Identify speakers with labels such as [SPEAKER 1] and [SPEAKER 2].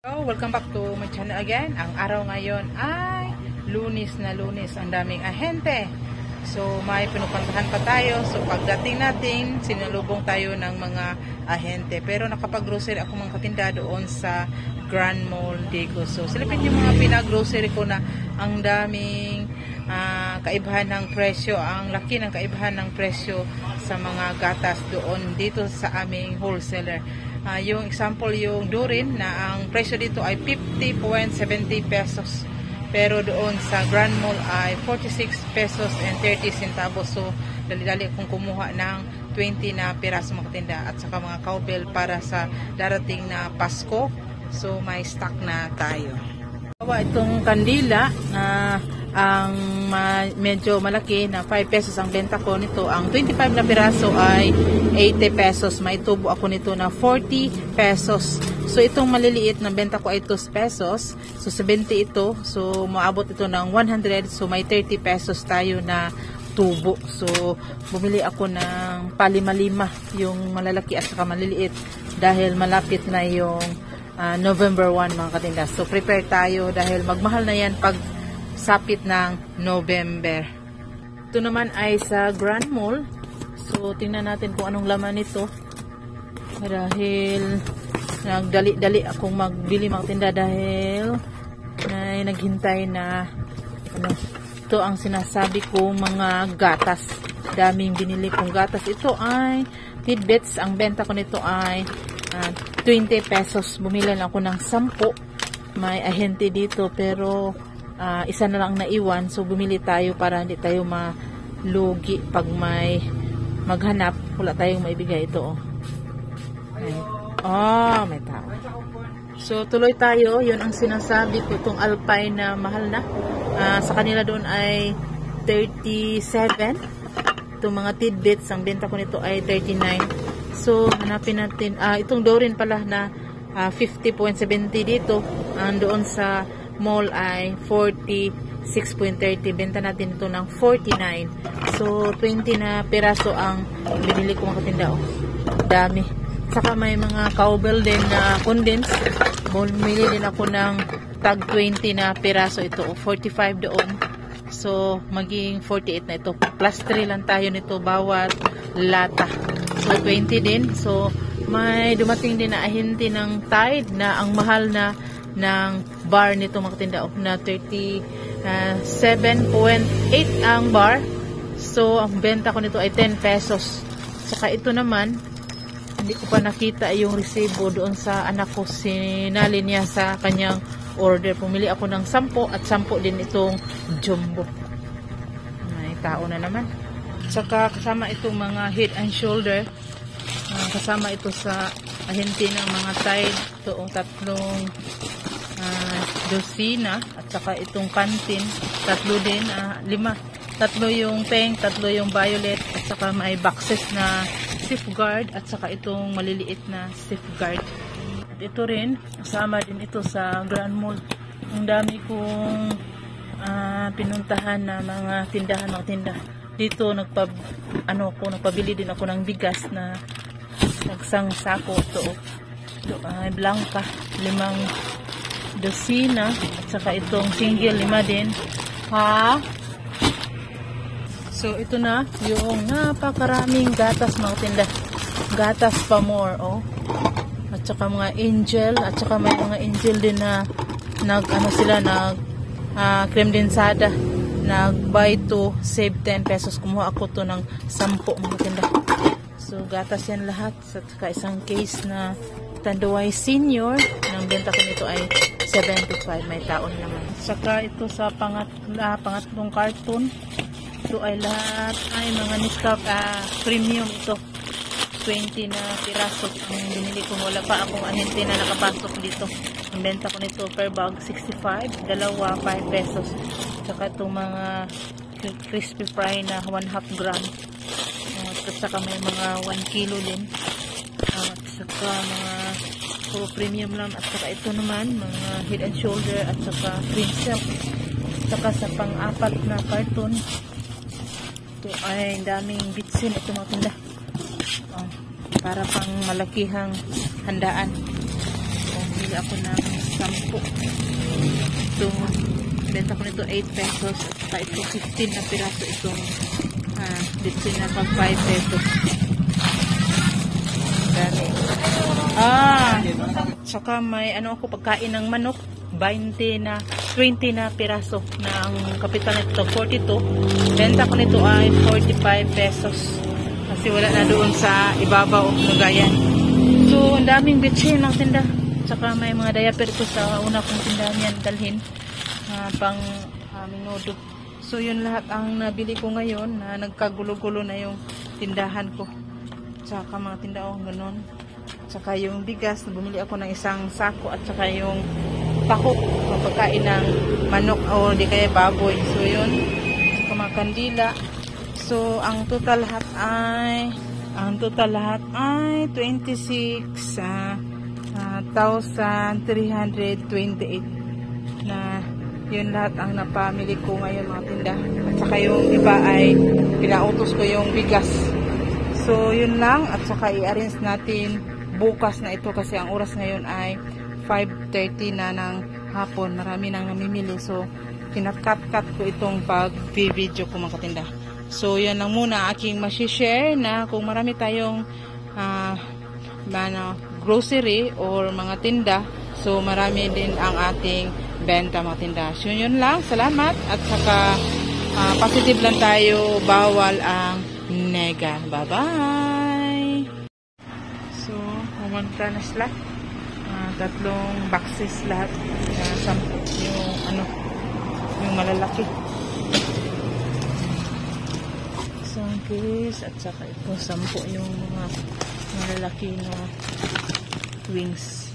[SPEAKER 1] So, welcome back to my channel again. Ang araw ngayon ay Lunes na Lunes. Ang daming ahente. So, may pinupuntahan pa tayo. So, pagdating natin, sinalubong tayo ng mga ahente. Pero nakapag-grocery ako mga katinda doon sa Grand Mall Digo. So, silipin yung mga pinag-grocery ko na ang daming kaibahan ng presyo. Ang laki ng kaibahan ng presyo sa mga gatas doon dito sa aming wholesaler. Yung example, yung durin na ang presyo dito ay 50.70 pesos. Pero doon sa Grand Mall ay 46 pesos and 30 centavos. So, dali-dali akong kumuha ng 20 na piraso mga tinda at saka mga cowbell para sa darating na Pasko. So, may stock na tayo. Itong kandila na ang medyo malaki na 5 pesos ang benta ko nito. Ang 25 na piraso ay 80 pesos. May tubo ako nito na 40 pesos. So itong maliliit na benta ko ay 2 pesos. So 70 ito. So maabot ito ng 100. So may 30 pesos tayo na tubo. So bumili ako ng palima-lima yung malalaki at saka maliliit dahil malapit na yung November 1 mga katinda. So prepare tayo dahil magmahal na yan pag sapit ng November. Ito naman ay sa Grand Mall. So tingnan natin kung anong laman nito. Dahil nagdali-dali akong magbili mga tinda dahil naghintay na ito ang sinasabi ko mga gatas. Daming binili kong gatas. Ito ay tidbits. Ang benta ko nito ay 20 pesos. Bumili lang ako ng 10. May ahente dito pero isa na lang naiwan. So bumili tayo para hindi tayo malugi pag may maghanap. Wala tayong maibigay ito. May tao. So tuloy tayo. Yun ang sinasabi ko. Itong Alpine na mahal na. Sa kanila doon ay 37. Itong mga tidbits, ang benta ko nito ay 39. So hanapin natin. Itong Dorin pala na 50.70 dito. Doon sa mall ay 46.30. Benta natin ito ng 49. So 20 na piraso ang binili ko mga katinda. Dami. Saka may mga cowbell din na condensed. Bumili din ako ng tag 20 na piraso ito. 45 doon. So maging 48 na ito. Plus 3 lang tayo nito bawat lata. So 20 din. So may dumating din na ahente ng Tide na ang mahal na ng bar nito mga katinda na 37.8 ang bar. So ang benta ko nito ay 10 pesos. Saka ito naman hindi ko pa nakita yung resibo doon sa anak ko. Sinali niya sa kanyang order. Pumili ako ng 10 at 10 din itong jumbo. May tao na naman. Saka kasama itong mga head and shoulder. Kasama ito sa ahente ng mga Tide. Ito ang tatlong dosina at saka itong Pantene, tatlo din, 5. Tatlo yung pink, tatlo yung violet at saka may boxes na safeguard at saka itong maliliit na safeguard. At ito rin, kasama din ito sa Grand Mall. Ang dami kong pinuntahan na mga tindahan ng tinda. Dito nagpabili din ako ng bigas na nagsang sako ito. Ito ay blanca, 5 dosina at saka itong single 5 din. So ito na yung napakaraming gatas mga tinda. Gatas pa more at saka mga angel at saka may mga angel din na creme densada, nag buy 2 save 10 pesos. Kumuha ako to ng 10 mga tinda. So gatas yan lahat. At saka isang case na Tanduay Senior, nang benta ko nito ay 75. May taon naman. Saka ito sa pangatlong carton. Ito ay lahat ay mga Nescafe premium ito. 20 na piraso ang binili ko. Wala pa akong ahente na nakapasok dito. Ang benta ko nito per bag 65. Dalawa 5 pesos. Saka itong mga crispy fry na 1/2 gram. At saka may mga 1 kilo din. At saka mga puro premium lang. At saka ito naman mga head and shoulder at saka cream silk. Saka sa pang-4 na carton ito ay daming bitsin. Ito mga tinda para pang malakihang handaan. Bili ako ng 10. Ito, benta ko nito 8 pesos. At ito 15 na piraso. Itong dito na pag 5 pesos. Dami. Saka may ako pagkain ng manok. 20 na piraso na ang kapital nito 42. Benta ko nito ay 45 pesos. Kasi wala na doon sa ibabaw Nugayan. So, ang daming bitchin ng tinda. Saka may mga diaper ko sa una kong tindahan yan dalhin. Pang minudo. So, yun lahat ang nabili ko ngayon na nagkagulo-gulo na yung tindahan ko. Saka mga tindahan ganun. Saka yung bigas, bumili ako ng isang sako at saka yung pako, pagkain ng manok o di kaya baboy. So, yun. Saka mga kandila. So, ang total lahat ay 26,328 na yun lahat ang napamili ko ngayon mga tindahan. At saka yung iba ay pinautos ko yung bigas. So, yun lang. At saka i-arrange natin bukas na ito kasi ang oras ngayon ay 5:30 na ng hapon. Marami nang namimili. So, kinakat-cut ko itong pag-video ko mga katinda. So, yan lang muna aking masishare na kung marami tayong grocery or mga tinda. So, marami din ang ating benta mga tinda. So, yun lang. Salamat. At saka positive lang tayo. Bawal ang nega. Bye-bye! So, pumunta na sila. 3 boxes lahat. 10 yung malalaki. Isang piece at saka ito 10 yung mga malalaki na wings.